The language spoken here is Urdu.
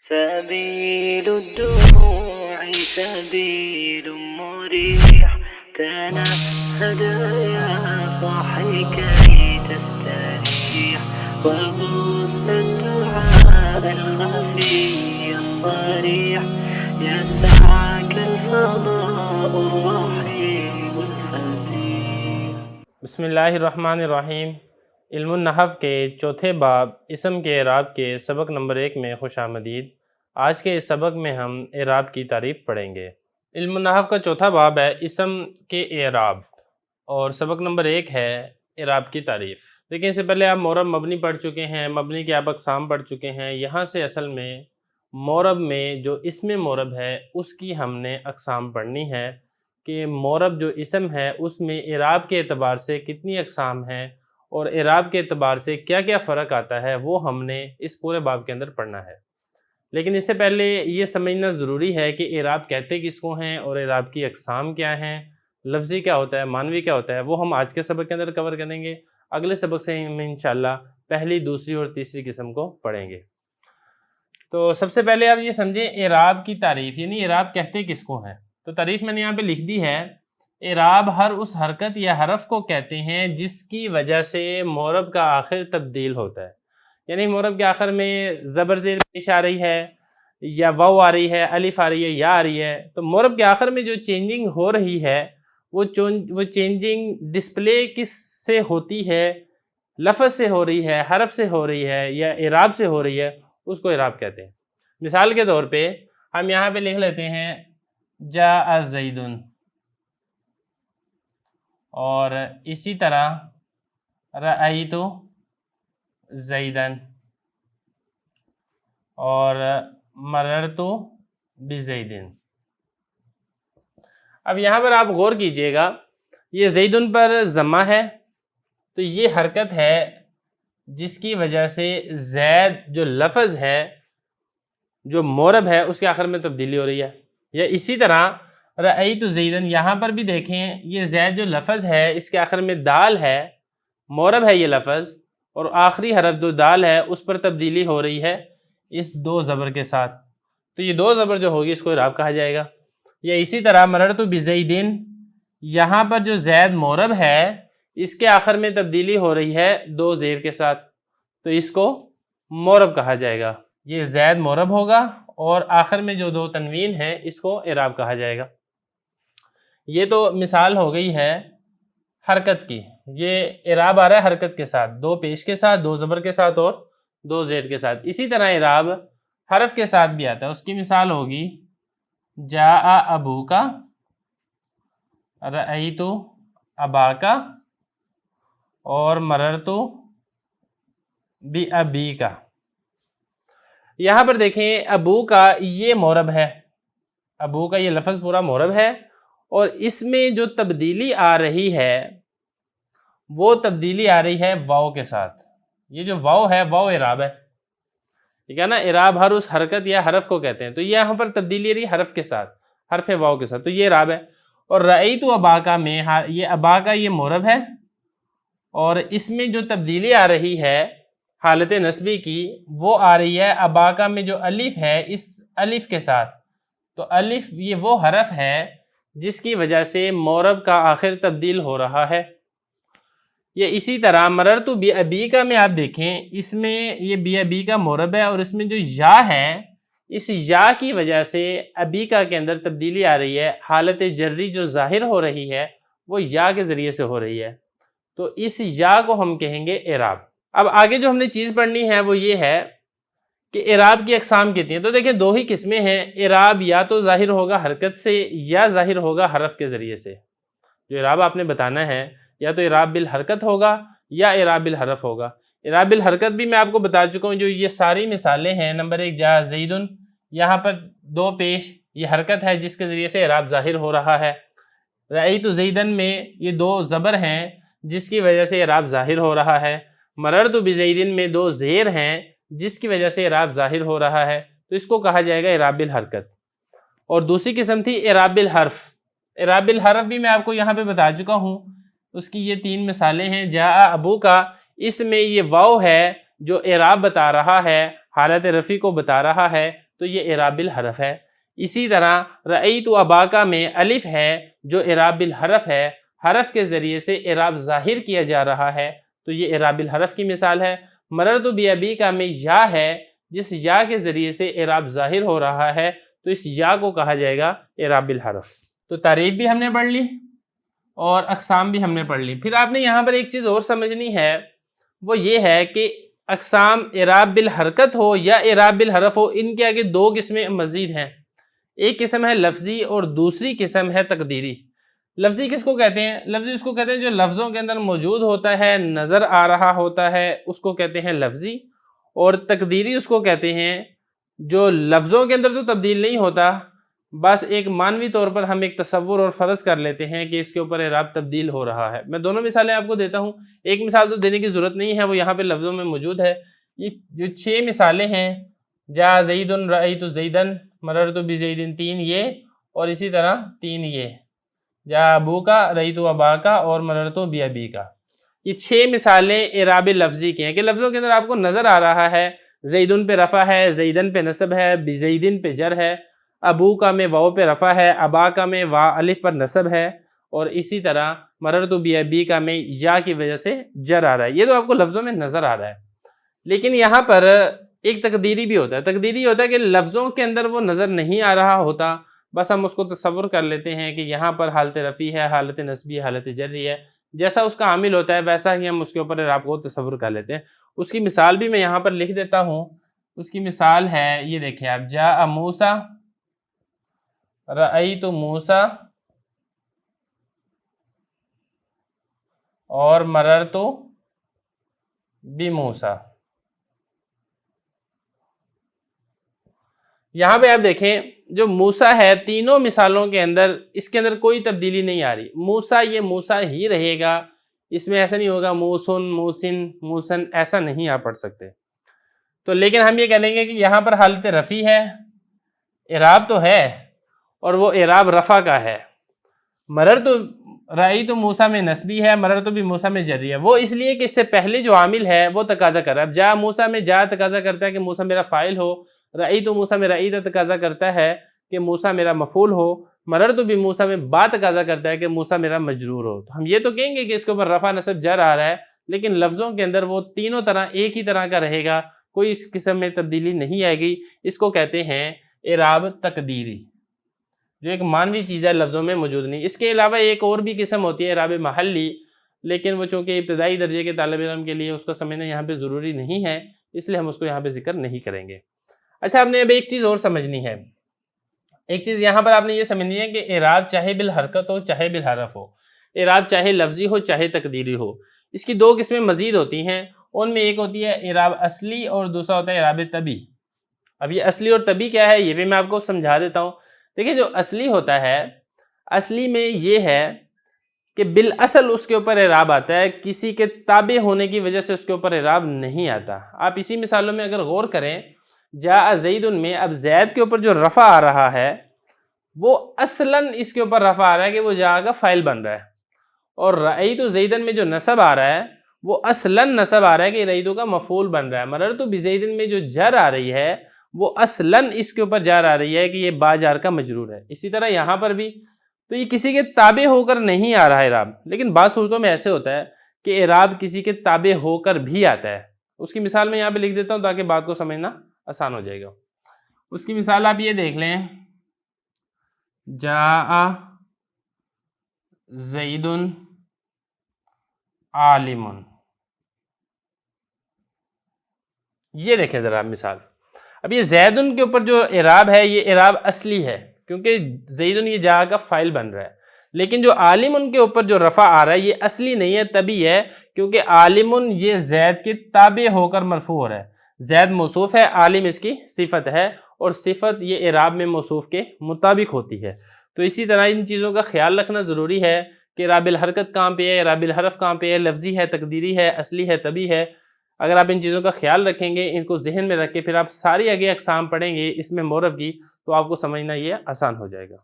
سبيل الدموع سبيل مريح تنهد يا صاحي كي تستريح وغص الدعاء الخفي الصريح يسعك الفضاء الرحيم الفسيح. بسم اللہ الرحمن الرحیم. علم النحو کے چوتھے باب اسم کے اعراب کے سبق نمبر 1 میں خوش آمدید. آج کے اس سبق میں ہم اعراب کی تعریف پڑھیں گے. علم النحو کا چوتھا باب ہے اسم کے اعراب اور سبق نمبر 1 ہے اعراب کی تعریف. دیکھیں اس سے پہلے آپ مورب مبنی پڑھ چکے ہیں، مبنی کے آپ اقسام پڑھ چکے ہیں. یہاں سے اصل میں مورب میں جو اسم مورب ہے اس کی ہم نے اقسام پڑھنی ہے کہ مورب جو اسم ہے اس میں اعراب کے اعتبار سے کتنی اقسام ہیں اور اعراب کے اعتبار سے کیا کیا فرق آتا ہے وہ ہم نے اس پورے باب کے اندر پڑھنا ہے. لیکن اس سے پہلے یہ سمجھنا ضروری ہے کہ اعراب کہتے کس کو ہیں اور اعراب کی اقسام کیا ہیں، لفظی کیا ہوتا ہے، معنوی کیا ہوتا ہے، وہ ہم آج کے سبق کے اندر کور کریں گے. اگلے سبق سے ہم انشاءاللہ پہلی، دوسری اور تیسری قسم کو پڑھیں گے. تو سب سے پہلے آپ یہ سمجھیں اعراب کی تعریف، یعنی اعراب کہتے کس کو ہیں. تو تعریف میں نے یہاں پہ لکھ دی ہے. اعراب ہر اس حرکت یا حرف کو کہتے ہیں جس کی وجہ سے مورب کا آخر تبدیل ہوتا ہے. یعنی مورب کے آخر میں زبر زیر پیش آ رہی ہے یا واو آ رہی ہے، الف آ رہی ہے، یا آ رہی ہے. تو مورب کے آخر میں جو چینجنگ ہو رہی ہے وہ چینجنگ ڈسپلے کس سے ہوتی ہے؟ لفظ سے ہو رہی ہے، حرف سے ہو رہی ہے یا اعراب سے ہو رہی ہے، اس کو اعراب کہتے ہیں. مثال کے طور پہ ہم یہاں پہ لکھ لیتے ہیں جاء زیدن، اور اسی طرح رأیت زیدن اور مررت بزیدن. اب یہاں پر آپ غور کیجئے گا، یہ زیدن پر ضمہ ہے تو یہ حرکت ہے جس کی وجہ سے زید جو لفظ ہے، جو مورب ہے، اس کے آخر میں تبدیلی ہو رہی ہے. یا اسی طرح رأیت زیدن، یہاں پر بھی دیکھیں یہ زید جو لفظ ہے اس کے آخر میں دال ہے، مورب ہے یہ لفظ، اور آخری حرف جو دال ہے اس پر تبدیلی ہو رہی ہے اس دو زبر کے ساتھ. تو یہ دو زبر جو ہوگی اس کو اعراب کہا جائے گا. یا اسی طرح مررت بزیدن، یہاں پر جو زید مورب ہے اس کے آخر میں تبدیلی ہو رہی ہے دو زیر کے ساتھ، تو اس کو مورب کہا جائے گا. یہ زید مورب ہوگا اور آخر میں جو دو تنوین ہیں اس کو اعراب کہا جائے گا. یہ تو مثال ہو گئی ہے حرکت کی. یہ اعراب آ رہا ہے حرکت کے ساتھ، دو پیش کے ساتھ، دو زبر کے ساتھ اور دو زیر کے ساتھ. اسی طرح اعراب حرف کے ساتھ بھی آتا ہے. اس کی مثال ہوگی جاء ابوکا، رأیت اباکا اور مررت بابیکا. یہاں پر دیکھیں ابو کا یہ مورب ہے، ابو کا یہ لفظ پورا مورب ہے اور اس میں جو تبدیلی آ رہی ہے وہ تبدیلی آ رہی ہے واو کے ساتھ. یہ جو واو ہے واو اعراب ہے، ٹھیک ہے نا. اعراب ہر اس حرکت یا حرف کو کہتے ہیں. تو یہاں پر تبدیلی آ رہی ہے حرف کے ساتھ، حرف واو کے ساتھ، تو یہ اعراب ہے. اور رأیت اباکا میں یہ اباکا یہ مورب ہے اور اس میں جو تبدیلی آ رہی ہے حالت نسبی کی وہ آ رہی ہے اباکا میں جو الف ہے اس الف کے ساتھ. تو الف یہ وہ حرف ہے جس کی وجہ سے مورب کا آخر تبدیل ہو رہا ہے. یہ اسی طرح مررت بابیکا میں آپ دیکھیں اس میں یہ بابیکا مورب ہے اور اس میں جو یا ہے اس یا کی وجہ سے ابیکا کے اندر تبدیلی آ رہی ہے. حالت جری جو ظاہر ہو رہی ہے وہ یا کے ذریعے سے ہو رہی ہے، تو اس یا کو ہم کہیں گے اعراب. اب آگے جو ہم نے چیز پڑھنی ہے وہ یہ ہے کہ اعراب کی اقسام کتنی ہیں. تو دیکھیں دو ہی قسمیں ہیں. اعراب یا تو ظاہر ہوگا حرکت سے یا ظاہر ہوگا حرف کے ذریعے سے. جو اعراب آپ نے بتانا ہے یا تو اعراب بالحرکت ہوگا یا اعراب بالحرف ہوگا. اعراب بالحرکت بھی میں آپ کو بتا چکا ہوں. جو یہ ساری مثالیں ہیں، نمبر 1 جاء زیدن، یہاں پر دو پیش یہ حرکت ہے جس کے ذریعے سے اعراب ظاہر ہو رہا ہے. رأیت زیدن میں یہ دو زبر ہیں جس کی وجہ سے اعراب ظاہر ہو رہا ہے. مررت بزیدن میں دو زیر ہیں جس کی وجہ سے اعراب ظاہر ہو رہا ہے. تو اس کو کہا جائے گا اعراب بالحرکت. اور دوسری قسم تھی اعراب بالحرف. اعراب بالحرف بھی میں آپ کو یہاں پہ بتا چکا ہوں. اس کی یہ 3 مثالیں ہیں. جاء ابو کا، اس میں یہ واو ہے جو اعراب بتا رہا ہے، حالت رفع کو بتا رہا ہے، تو تو یہ اعراب بالحرف ہے۔ اسی طرح رأیت اباکا میں الف ہے جو اعراب بالحرف ہے، حرف کے ذریعے سے اعراب ظاہر کیا جا رہا ہے تو یہ اعراب بالحرف کی مثال ہے۔ مررت بابیکا میں یا ہے، جس یا کے ذریعے سے اعراب ظاہر ہو رہا ہے تو اس یا کو کہا جائے گا اعراب بالحرف۔ تو تعریف بھی ہم نے پڑھ لی اور اقسام بھی ہم نے پڑھ لی۔ پھر آپ نے یہاں پر ایک چیز اور سمجھنی ہے، وہ یہ ہے کہ اقسام اعراب بالحرکت ہو یا اعراب بالحرف ہو، ان کے آگے دو قسمیں مزید ہیں۔ ایک قسم ہے لفظی اور دوسری قسم ہے تقدیری۔ لفظی کس کو کہتے ہیں؟ لفظی اس کو کہتے ہیں جو لفظوں کے اندر موجود ہوتا ہے، نظر آ رہا ہوتا ہے، اس کو کہتے ہیں لفظی۔ اور تقدیری اس کو کہتے ہیں جو لفظوں کے اندر تو تبدیل نہیں ہوتا، بس ایک معنوی طور پر ہم ایک تصور اور فرض کر لیتے ہیں کہ اس کے اوپر اعراب تبدیل ہو رہا ہے۔ میں دونوں مثالیں آپ کو دیتا ہوں، ایک مثال تو دینے کی ضرورت نہیں ہے، وہ یہاں پہ لفظوں میں موجود ہے۔ یہ جو 6 مثالیں ہیں، جا زید رأیت زیدن، مررت بزید، 3 یہ، اور اسی طرح 3 یہ، جا ابوکا رأیت اباکا اور مررت بابیکا۔ یہ 6 مثالیں اعراب لفظی کی ہیں کہ لفظوں کے اندر آپ کو نظر آ رہا ہے زیدن پہ رفع ہے، زیدن پہ نصب ہے، بزیدن پہ جر ہے، ابوکا میں واو پہ رفع ہے، اباکا میں وا الف پر نصب ہے، اور اسی طرح مررت بابیکا میں یا کی وجہ سے جر آ رہا ہے۔ یہ تو آپ کو لفظوں میں نظر آ رہا ہے، لیکن یہاں پر ایک تقدیری بھی ہوتا ہے۔ تقدیری ہوتا ہے کہ لفظوں کے اندر وہ نظر نہیں آ رہا ہوتا، بس ہم اس کو تصور کر لیتے ہیں کہ یہاں پر حالت رفع ہے، حالت نصبی ہے، حالت جری ہے، جیسا اس کا عامل ہوتا ہے ویسا ہی ہم اس کے اوپر اعراب کو تصور کر لیتے ہیں۔ اس کی مثال بھی میں یہاں پر لکھ دیتا ہوں۔ اس کی مثال ہے، یہ دیکھیں آپ، جاء موسیٰ، رأیت موسیٰ، اور مررت بموسیٰ۔ یہاں پہ آپ دیکھیں جو موسیٰ ہے، تینوں مثالوں کے اندر اس کے اندر کوئی تبدیلی نہیں آ رہی۔ موسیٰ یہ موسیٰ ہی رہے گا، اس میں ایسا نہیں ہوگا موسن، موسن، موسن، ایسا نہیں آپ پڑھ سکتے۔ تو لیکن ہم یہ کہہ لیں گے کہ یہاں پر حالت رفع ہے، اعراب تو ہے اور وہ اعراب رفع کا ہے۔ مررت رأیت موسیٰ میں نسبی ہے، مررت بموسیٰ میں جری ہے، وہ اس لیے کہ اس سے پہلے جو عامل ہے وہ تقاضا کر رہا ہے۔ اب جا موسیٰ میں جا تقاضا کرتا ہے کہ موسیٰ میرا فاعل ہو، رأیت موسیٰ میں رأیت تقاضا کرتا ہے کہ موسیٰ میرا مفعول ہو، مررت بموسیٰ میں با تقاضا کرتا ہے کہ موسیٰ میرا مجرور ہو۔ تو ہم یہ تو کہیں گے کہ اس کے اوپر رفع نصب جر آ رہا ہے، لیکن لفظوں کے اندر وہ تینوں طرح ایک ہی طرح کا رہے گا، کوئی اس قسم میں تبدیلی نہیں آئے گی۔ اس کو کہتے ہیں اعراب تقدیری، جو ایک معنوی چیز ہے، لفظوں میں موجود نہیں۔ اس کے علاوہ ایک اور بھی قسم ہوتی ہے اعراب محلی، لیکن وہ چونکہ ابتدائی درجے کے طالب علم کے لیے اس کا سمجھنا یہاں پہ ضروری نہیں ہے، اس لیے ہم اس کو یہاں پہ ذکر نہیں کریں گے۔ اچھا، آپ نے اب ایک چیز اور سمجھنی ہے۔ ایک چیز یہاں پر آپ نے یہ سمجھنی ہے کہ اعراب چاہے بالحرکت ہو چاہے بالحرف ہو، اعراب چاہے لفظی ہو چاہے تقدیری ہو، اس کی 2 قسمیں مزید ہوتی ہیں۔ ان میں ایک ہوتی ہے اعراب اصلی اور دوسرا ہوتا ہے اعراب طبی۔ اب یہ اصلی اور طبی کیا ہے یہ بھی میں آپ کو سمجھا دیتا ہوں۔ دیکھیں جو اصلی ہوتا ہے، اصلی میں یہ ہے کہ بالاصل اس کے اوپر اعراب آتا ہے، کسی کے تابع ہونے کی وجہ سے اس کے اوپر اعراب نہیں آتا۔ آپ اسی مثالوں میں اگر غور کریں، جاء زید میں اب زید کے اوپر جو رفع آ رہا ہے وہ اصلاً اس کے اوپر رفع آ رہا ہے کہ وہ جاء کا فاعل بن رہا ہے، اور رأیت زیدن میں جو نصب آ رہا ہے وہ اصلاً نصب آ رہا ہے کہ رأیت کا مفعول بن رہا ہے۔ مررت بزیدن میں جو جر آ رہی ہے وہ اصلاً اس کے اوپر جر آ رہی ہے کہ یہ با جار کا مجرور ہے۔ اسی طرح یہاں پر بھی تو یہ کسی کے تابع ہو کر نہیں آ رہا ہے اعراب، لیکن بعض صورتوں میں ایسے ہوتا ہے کہ اعراب کسی کے تابع ہو کر بھی آتا ہے۔ اس کی مثال میں یہاں پہ لکھ دیتا ہوں تاکہ بات کو سمجھنا آسان ہو جائے گا۔ اس کی مثال آپ یہ دیکھ لیں، جاء زید عالم۔ یہ دیکھیں ذرا مثال۔ اب یہ زیدن کے اوپر جو اعراب ہے یہ اعراب اصلی ہے، کیونکہ زیدن یہ جاء کا فاعل بن رہا ہے، لیکن جو عالم ان کے اوپر جو رفع آ رہا ہے یہ اصلی نہیں ہے، طبعی ہے، کیونکہ عالم یہ زید کے تابع ہو کر مرفوع ہو رہا ہے۔ زید موصوف ہے، عالم اس کی صفت ہے، اور صفت یہ اعراب میں موصوف کے مطابق ہوتی ہے۔ تو اسی طرح ان چیزوں کا خیال رکھنا ضروری ہے کہ اعراب الحرکت کہاں پہ ہے، اعراب الحرف کہاں پہ ہے، لفظی ہے، تقدیری ہے، اصلی ہے، طبعی ہے۔ اگر آپ ان چیزوں کا خیال رکھیں گے، ان کو ذہن میں رکھ کے پھر آپ ساری آگے اقسام پڑھیں گے اس میں مورب کی، تو آپ کو سمجھنا یہ آسان ہو جائے گا۔